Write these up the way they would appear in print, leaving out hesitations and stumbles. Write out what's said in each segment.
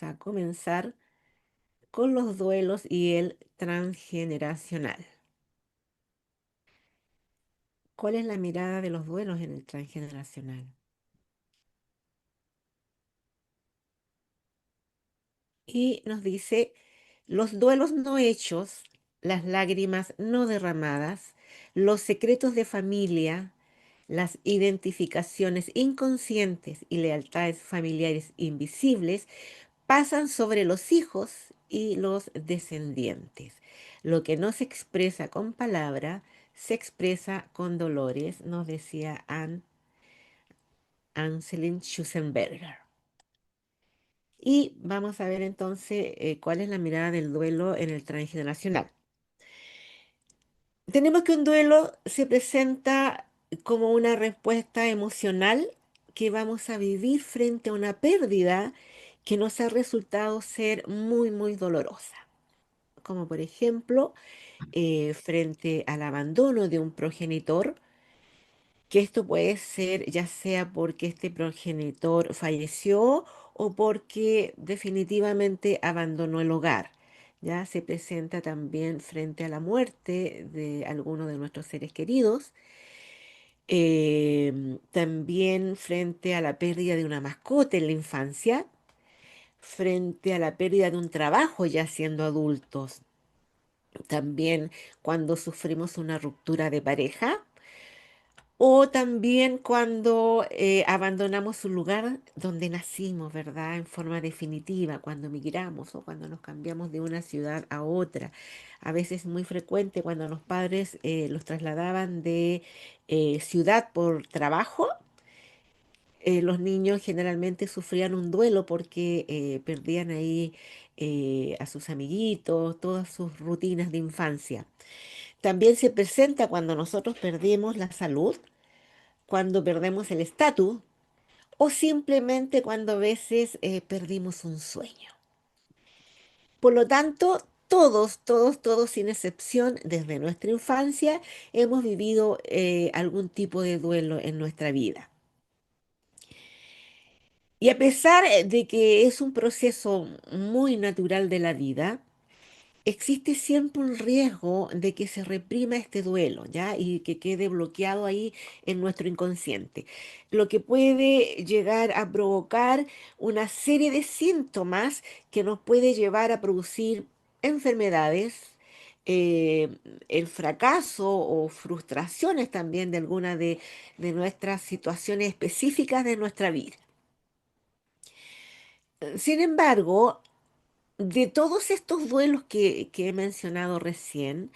a comenzar con los duelos y el transgeneracional. ¿Cuál es la mirada de los duelos en el transgeneracional? Y nos dice, los duelos no hechos, las lágrimas no derramadas, los secretos de familia, las identificaciones inconscientes y lealtades familiares invisibles pasan sobre los hijos y los descendientes. Lo que no se expresa con palabra, se expresa con dolores, nos decía Anselin Schussenberger. Y vamos a ver entonces cuál es la mirada del duelo en el transgeneracional. Tenemos que un duelo se presenta como una respuesta emocional que vamos a vivir frente a una pérdida que nos ha resultado ser muy, muy dolorosa. Como por ejemplo, frente al abandono de un progenitor, que esto puede ser ya sea porque este progenitor falleció o porque definitivamente abandonó el hogar. Ya se presenta también frente a la muerte de alguno de nuestros seres queridos, también frente a la pérdida de una mascota en la infancia, frente a la pérdida de un trabajo ya siendo adultos, también cuando sufrimos una ruptura de pareja o también cuando abandonamos un lugar donde nacimos, ¿verdad? En forma definitiva, cuando migramos o cuando nos cambiamos de una ciudad a otra. A veces es muy frecuente cuando los padres los trasladaban de ciudad por trabajo. Los niños generalmente sufrían un duelo porque perdían ahí a sus amiguitos, todas sus rutinas de infancia. También se presenta cuando nosotros perdimos la salud, cuando perdemos el estatus o simplemente cuando a veces perdimos un sueño. Por lo tanto, todos, sin excepción, desde nuestra infancia, hemos vivido algún tipo de duelo en nuestra vida. Y a pesar de que es un proceso muy natural de la vida, existe siempre un riesgo de que se reprima este duelo, ¿ya? Y que quede bloqueado ahí en nuestro inconsciente, lo que puede llegar a provocar una serie de síntomas que nos puede llevar a producir enfermedades, eh, el fracaso o frustraciones también de alguna de nuestras situaciones específicas de nuestra vida. Sin embargo, de todos estos duelos que he mencionado recién,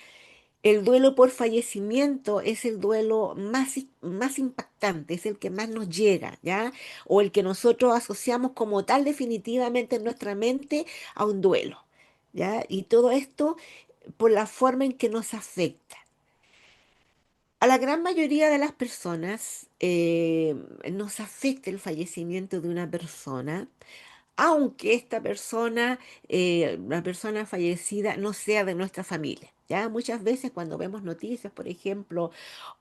el duelo por fallecimiento es el duelo más impactante, es el que más nos llega, ¿ya? O el que nosotros asociamos como tal definitivamente en nuestra mente a un duelo, ¿ya? Y todo esto por la forma en que nos afecta. A la gran mayoría de las personas nos afecta el fallecimiento de una persona, aunque esta persona, la persona fallecida, no sea de nuestra familia. Ya muchas veces cuando vemos noticias, por ejemplo,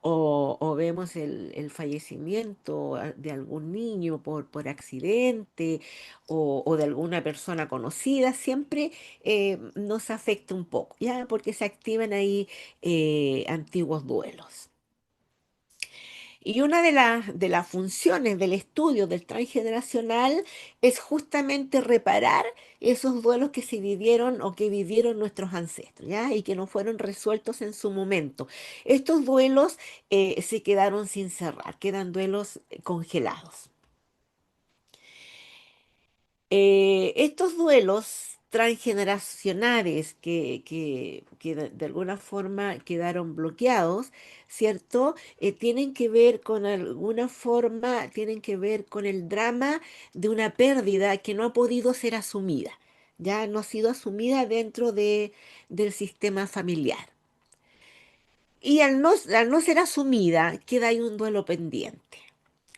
o vemos el fallecimiento de algún niño por accidente o de alguna persona conocida, siempre nos afecta un poco, ya porque se activan ahí antiguos duelos. Y una de las funciones del estudio del transgeneracional es justamente reparar esos duelos que se vivieron o que vivieron nuestros ancestros, ¿ya? Y que no fueron resueltos en su momento. Estos duelos se quedaron sin cerrar, quedan duelos congelados. Estos duelos transgeneracionales que de alguna forma quedaron bloqueados, ¿cierto? Tienen que ver con alguna forma, tienen que ver con el drama de una pérdida que no ha podido ser asumida, ya no ha sido asumida dentro del sistema familiar. Y al no ser asumida, queda ahí un duelo pendiente.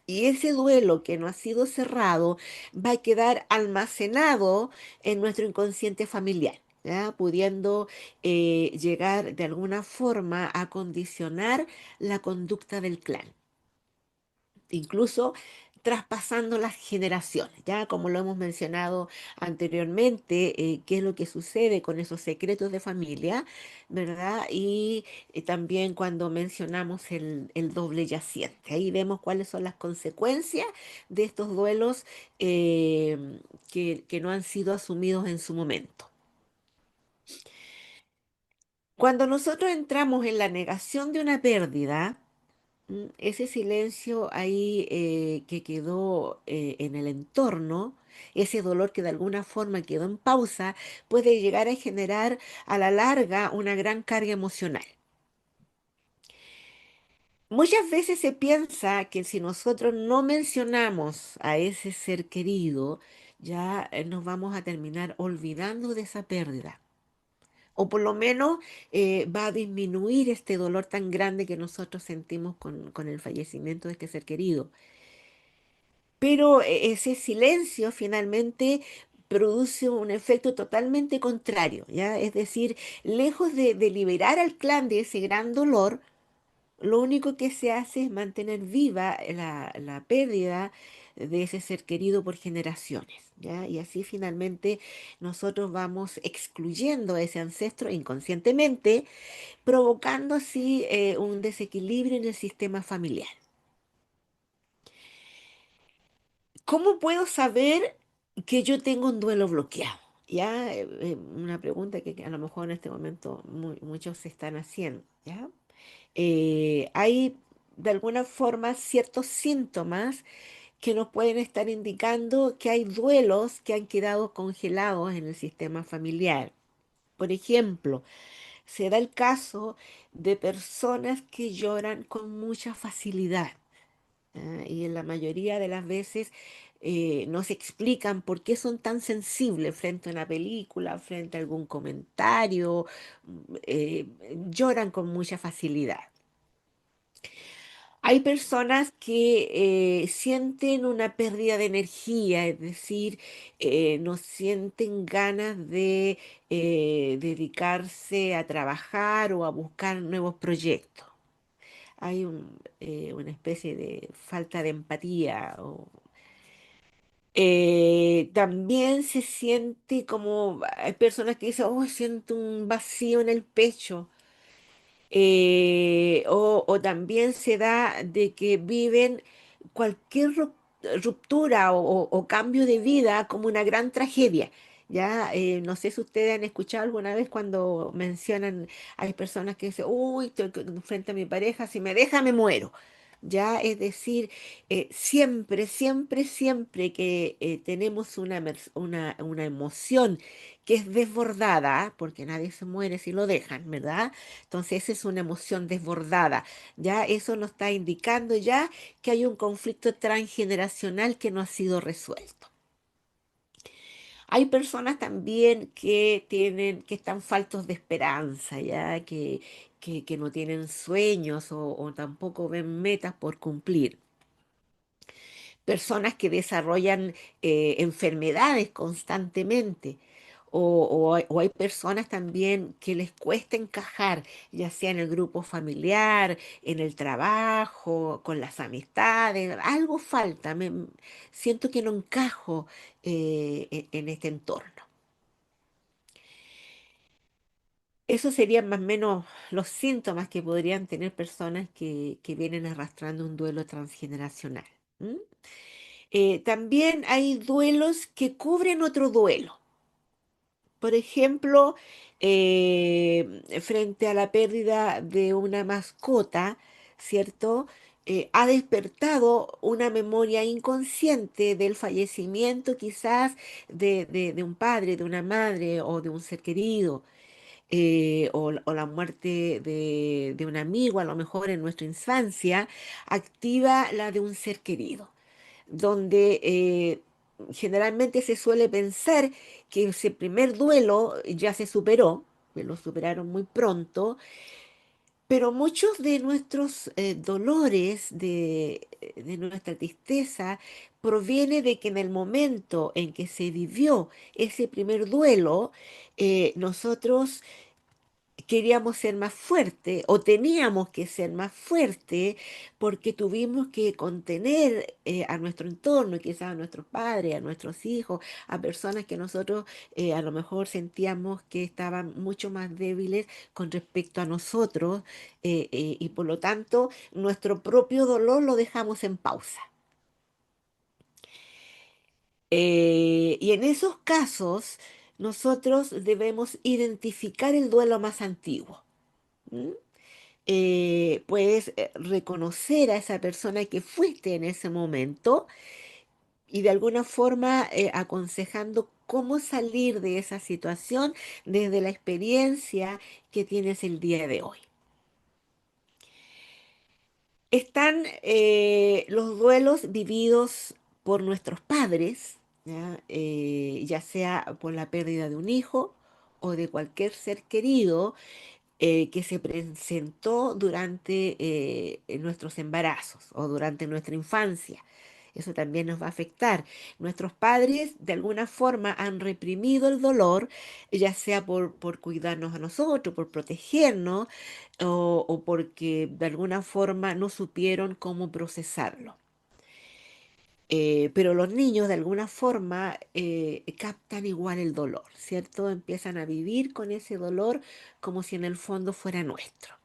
Y ese duelo que no ha sido cerrado va a quedar almacenado en nuestro inconsciente familiar, ¿ya? Pudiendo llegar de alguna forma a condicionar la conducta del clan. Incluso traspasando las generaciones, ya como lo hemos mencionado anteriormente, qué es lo que sucede con esos secretos de familia, ¿verdad? Y también cuando mencionamos el doble yaciente, ahí vemos cuáles son las consecuencias de estos duelos que no han sido asumidos en su momento. Cuando nosotros entramos en la negación de una pérdida, ese silencio ahí que quedó en el entorno, ese dolor que de alguna forma quedó en pausa, puede llegar a generar a la larga una gran carga emocional. Muchas veces se piensa que si nosotros no mencionamos a ese ser querido, ya nos vamos a terminar olvidando de esa pérdida. O por lo menos va a disminuir este dolor tan grande que nosotros sentimos con el fallecimiento de este ser querido. Pero ese silencio finalmente produce un efecto totalmente contrario, ¿ya? Es decir, lejos de liberar al clan de ese gran dolor, lo único que se hace es mantener viva la pérdida de ese ser querido por generaciones, ¿ya? Y así finalmente nosotros vamos excluyendo a ese ancestro inconscientemente, provocando así un desequilibrio en el sistema familiar. ¿Cómo puedo saber que yo tengo un duelo bloqueado? Ya, una pregunta que a lo mejor en este momento muchos se están haciendo, ¿ya? Hay de alguna forma ciertos síntomas que nos pueden estar indicando que hay duelos que han quedado congelados en el sistema familiar. Por ejemplo, se da el caso de personas que lloran con mucha facilidad. Y en la mayoría de las veces no se explican por qué son tan sensibles frente a una película, frente a algún comentario, lloran con mucha facilidad. Hay personas que sienten una pérdida de energía, es decir, no sienten ganas de dedicarse a trabajar o a buscar nuevos proyectos. Hay una especie de falta de empatía. También se siente como, hay personas que dicen, oh, siento un vacío en el pecho. O también se da de que viven cualquier ruptura o cambio de vida como una gran tragedia. Ya, no sé si ustedes han escuchado alguna vez cuando mencionan, hay personas que dicen, uy, estoy frente a mi pareja, si me deja me muero. Ya, es decir, siempre, siempre, siempre que tenemos una emoción que es desbordada, porque nadie se muere si lo dejan, ¿verdad? Entonces, esa es una emoción desbordada. Ya eso nos está indicando ya que hay un conflicto transgeneracional que no ha sido resuelto. Hay personas también que tienen, que están faltos de esperanza, ya que no tienen sueños o tampoco ven metas por cumplir. Personas que desarrollan enfermedades constantemente. O hay personas también que les cuesta encajar, ya sea en el grupo familiar, en el trabajo, con las amistades, algo falta, siento que no encajo en este entorno. Esos serían más o menos los síntomas que podrían tener personas que vienen arrastrando un duelo transgeneracional. ¿M? También hay duelos que cubren otro duelo. Por ejemplo, frente a la pérdida de una mascota, ¿cierto? Ha despertado una memoria inconsciente del fallecimiento quizás de un padre, de una madre o de un ser querido, o la muerte de un amigo, a lo mejor en nuestra infancia, activa la de un ser querido donde generalmente se suele pensar que ese primer duelo ya se superó, que lo superaron muy pronto, pero muchos de nuestros dolores, de nuestra tristeza, proviene de que en el momento en que se vivió ese primer duelo, nosotros queríamos ser más fuertes o teníamos que ser más fuertes porque tuvimos que contener a nuestro entorno, quizás a nuestros padres, a nuestros hijos, a personas que nosotros a lo mejor sentíamos que estaban mucho más débiles con respecto a nosotros, y por lo tanto nuestro propio dolor lo dejamos en pausa. Y en esos casos nosotros debemos identificar el duelo más antiguo. ¿M? Puedes reconocer a esa persona que fuiste en ese momento y de alguna forma aconsejando cómo salir de esa situación desde la experiencia que tienes el día de hoy. Están los duelos vividos por nuestros padres, ¿ya? Ya sea por la pérdida de un hijo o de cualquier ser querido que se presentó durante nuestros embarazos o durante nuestra infancia. Eso también nos va a afectar. Nuestros padres de alguna forma han reprimido el dolor, ya sea por cuidarnos a nosotros, por protegernos, o porque de alguna forma no supieron cómo procesarlo. Pero los niños de alguna forma captan igual el dolor, ¿cierto? Empiezan a vivir con ese dolor como si en el fondo fuera nuestro.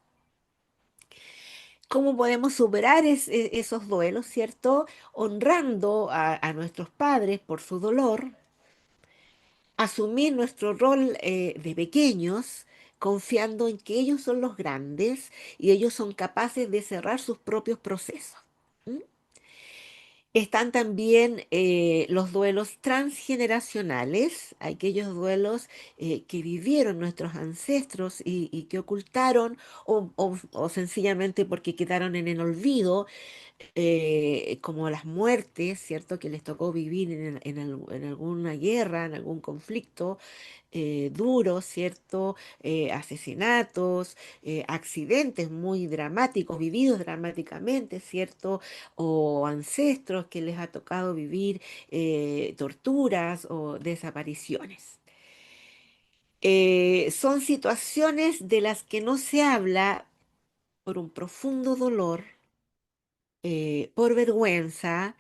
¿Cómo podemos superar esos duelos, ¿cierto? Honrando a nuestros padres por su dolor, asumir nuestro rol de pequeños, confiando en que ellos son los grandes y ellos son capaces de cerrar sus propios procesos. ¿M? Están también los duelos transgeneracionales, aquellos duelos que vivieron nuestros ancestros y que ocultaron o sencillamente porque quedaron en el olvido, como las muertes, ¿cierto? Que les tocó vivir en alguna guerra, en algún conflicto duro, ¿cierto? Asesinatos, accidentes muy dramáticos, vividos dramáticamente, ¿cierto? O ancestros que les ha tocado vivir torturas o desapariciones. Son situaciones de las que no se habla por un profundo dolor, por vergüenza,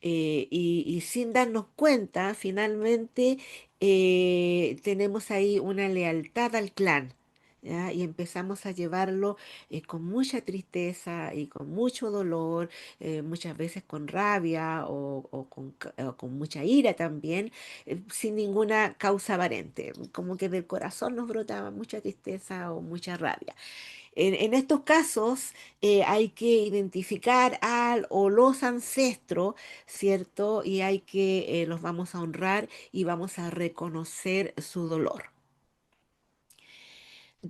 y sin darnos cuenta, finalmente tenemos ahí una lealtad al clan, ¿ya? Y empezamos a llevarlo con mucha tristeza y con mucho dolor, muchas veces con rabia o con mucha ira también, sin ninguna causa aparente, como que del corazón nos brota mucha tristeza o mucha rabia. En estos casos hay que identificar al o los ancestros, ¿cierto? Y hay que los vamos a honrar y vamos a reconocer su dolor.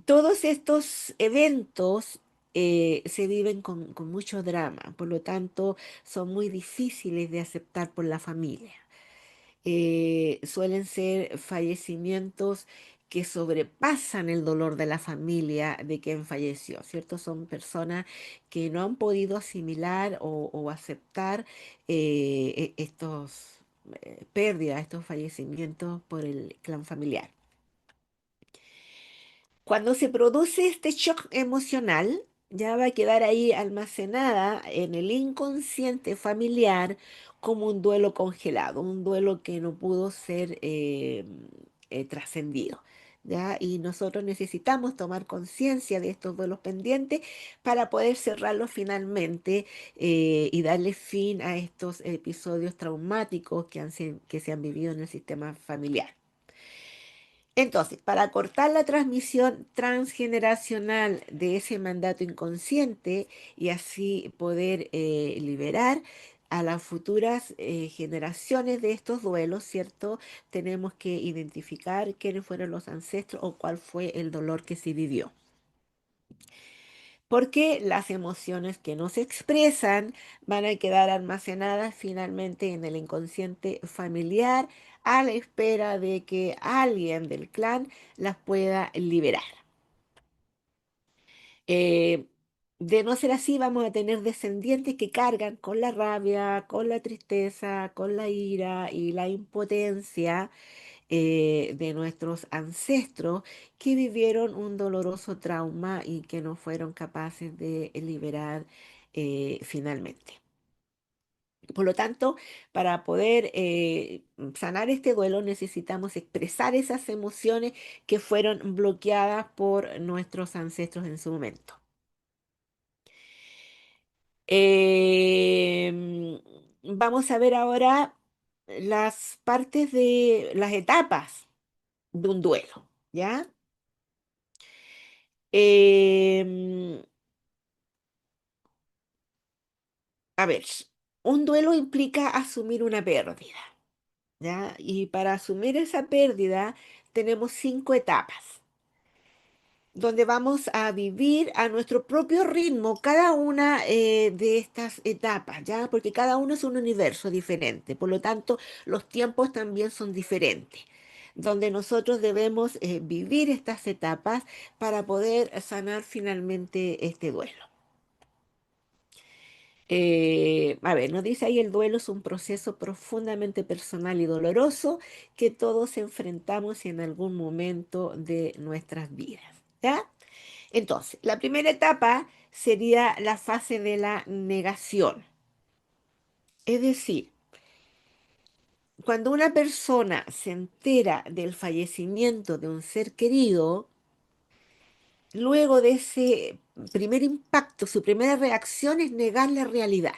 Todos estos eventos se viven con mucho drama, por lo tanto son muy difíciles de aceptar por la familia. Suelen ser fallecimientos que sobrepasan el dolor de la familia de quien falleció, ¿cierto? Son personas que no han podido asimilar o aceptar estos pérdidas, estos fallecimientos por el clan familiar. Cuando se produce este shock emocional, ya va a quedar ahí almacenada en el inconsciente familiar como un duelo congelado, un duelo que no pudo ser trascendido. ¿Ya? Y nosotros necesitamos tomar conciencia de estos duelos pendientes para poder cerrarlos finalmente y darle fin a estos episodios traumáticos que se han vivido en el sistema familiar. Entonces, para cortar la transmisión transgeneracional de ese mandato inconsciente y así poder liberar a las futuras generaciones de estos duelos, ¿cierto? Tenemos que identificar quiénes fueron los ancestros o cuál fue el dolor que se vivió. Porque las emociones que no se expresan van a quedar almacenadas finalmente en el inconsciente familiar a la espera de que alguien del clan las pueda liberar. Eh, de no ser así, vamos a tener descendientes que cargan con la rabia, con la tristeza, con la ira y la impotencia de nuestros ancestros que vivieron un doloroso trauma y que no fueron capaces de liberar finalmente. Por lo tanto, para poder sanar este duelo necesitamos expresar esas emociones que fueron bloqueadas por nuestros ancestros en su momento. Vamos a ver ahora las partes de las etapas de un duelo, ¿ya? Em, a ver, un duelo implica asumir una pérdida, ¿ya? Y para asumir esa pérdida tenemos 5 etapas, donde vamos a vivir a nuestro propio ritmo cada una de estas etapas, ¿ya? Porque cada uno es un universo diferente, por lo tanto, los tiempos también son diferentes, donde nosotros debemos vivir estas etapas para poder sanar finalmente este duelo. A ver, nos dice ahí el duelo es un proceso profundamente personal y doloroso que todos enfrentamos en algún momento de nuestras vidas, ¿ya? Entonces, la primera etapa sería la fase de la negación. Es decir, cuando una persona se entera del fallecimiento de un ser querido, luego de ese primer impacto, su primera reacción es negar la realidad.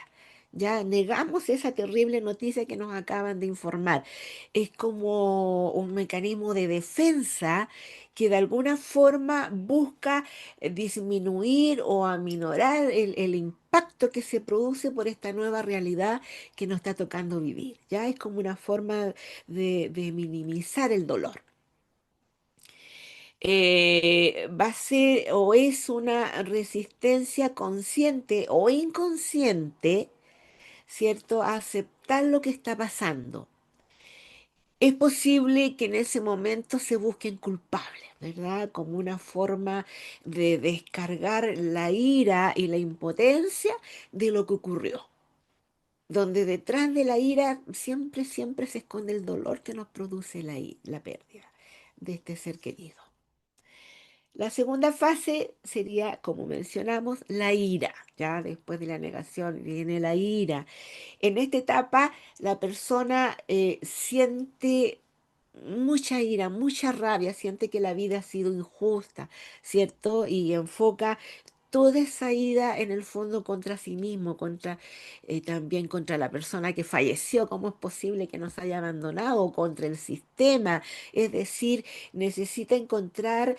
Ya negamos esa terrible noticia que nos acaban de informar. Es como un mecanismo de defensa que de alguna forma busca disminuir o aminorar el impacto que se produce por esta nueva realidad que nos está tocando vivir. Ya es como una forma de minimizar el dolor. Va a ser o es una resistencia consciente o inconsciente, ¿cierto? A aceptar lo que está pasando. Es posible que en ese momento se busquen culpables, ¿verdad? Como una forma de descargar la ira y la impotencia de lo que ocurrió. Donde detrás de la ira siempre, siempre se esconde el dolor que nos produce la pérdida de este ser querido. La segunda fase sería, como mencionamos, la ira. Ya después de la negación viene la ira. En esta etapa, la persona siente mucha ira, mucha rabia, siente que la vida ha sido injusta, ¿cierto? Y enfoca toda esa ira en el fondo contra sí mismo, también contra la persona que falleció, cómo es posible que nos haya abandonado, contra el sistema. Es decir, necesita encontrar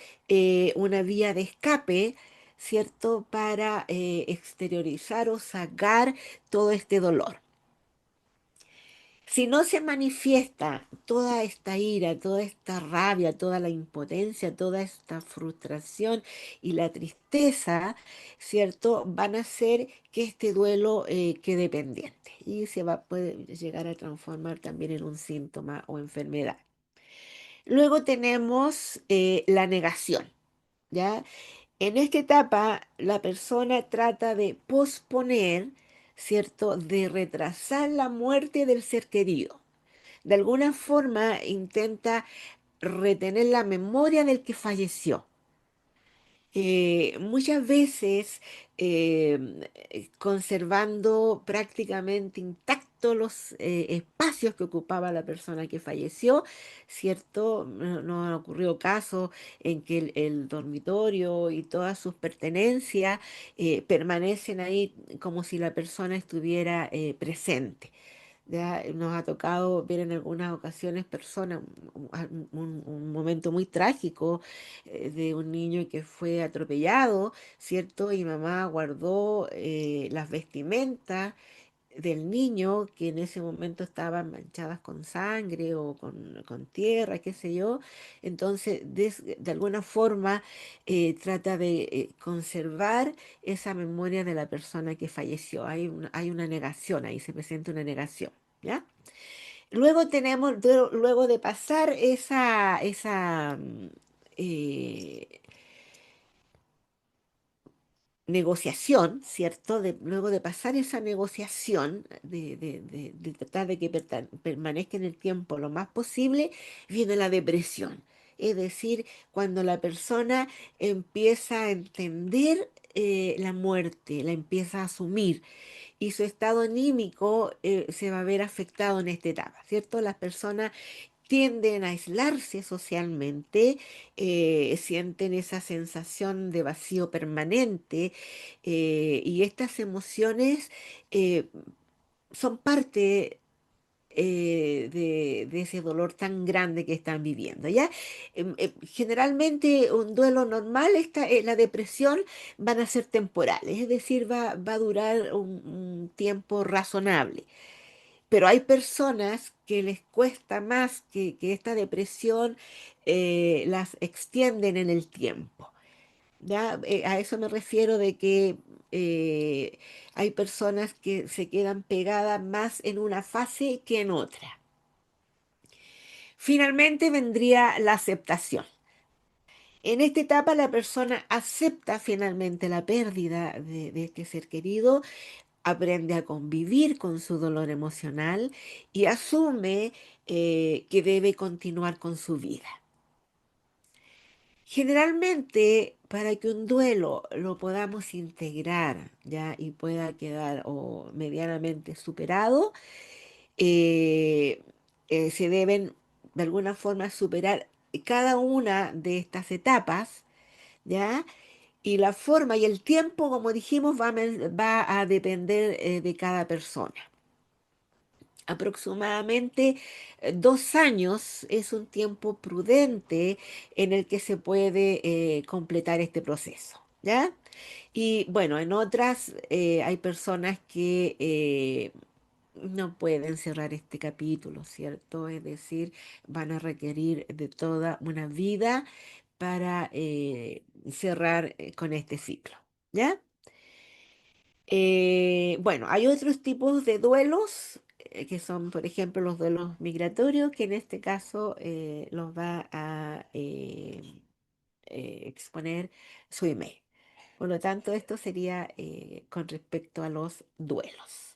una vía de escape, ¿cierto? Para exteriorizar o sacar todo este dolor. Si no se manifiesta toda esta ira, toda esta rabia, toda la impotencia, toda esta frustración y la tristeza, ¿cierto? Van a hacer que este duelo quede pendiente y puede llegar a transformar también en un síntoma o enfermedad. Luego tenemos la negación, ¿ya? En esta etapa, la persona trata de posponer, ¿cierto? De retrasar la muerte del ser querido. De alguna forma intenta retener la memoria del que falleció. Muchas veces conservando prácticamente intactos los espacios que ocupaba la persona que falleció, ¿cierto? Nos han ocurrido casos en que el dormitorio y todas sus pertenencias permanecen ahí como si la persona estuviera presente. Ya nos ha tocado ver en algunas ocasiones personas, un momento muy trágico de un niño que fue atropellado, ¿cierto? Y mamá guardó las vestimentas del niño que en ese momento estaban manchadas con sangre o con tierra, qué sé yo. Entonces, de alguna forma, trata de conservar esa memoria de la persona que falleció. Hay una negación ahí, se presenta una negación, ¿ya? Luego tenemos, luego de pasar esa eh, negociación, ¿cierto? Luego de pasar esa negociación, de tratar de que permanezca en el tiempo lo más posible, viene la depresión. Es decir, cuando la persona empieza a entender la muerte, la empieza a asumir y su estado anímico se va a ver afectado en esta etapa, ¿cierto? Las personas tienden a aislarse socialmente, sienten esa sensación de vacío permanente y estas emociones eh, son parte de ese dolor tan grande que están viviendo, ¿ya? Generalmente un duelo normal, la depresión van a ser temporales, es decir, va a durar un tiempo razonable. Pero hay personas que les cuesta más que esta depresión las extienden en el tiempo. ¿Ya? A eso me refiero de que hay personas que se quedan pegadas más en una fase que en otra. Finalmente vendría la aceptación. En esta etapa la persona acepta finalmente la pérdida de este ser querido, aprende a convivir con su dolor emocional y asume que debe continuar con su vida. Generalmente, para que un duelo lo podamos integrar ya y pueda quedar o medianamente superado, eh, se deben de alguna forma superar cada una de estas etapas, ¿ya? Y la forma y el tiempo, como dijimos, va a depender de cada persona. Aproximadamente 2 años es un tiempo prudente en el que se puede completar este proceso, ¿ya? Y bueno, en otras hay personas que no pueden cerrar este capítulo, ¿cierto? Es decir, van a requerir de toda una vida para cerrar con este ciclo, ¿ya? Bueno, hay otros tipos de duelos que son, por ejemplo, los duelos migratorios, que en este caso los va a exponer su email. Por lo tanto, esto sería con respecto a los duelos.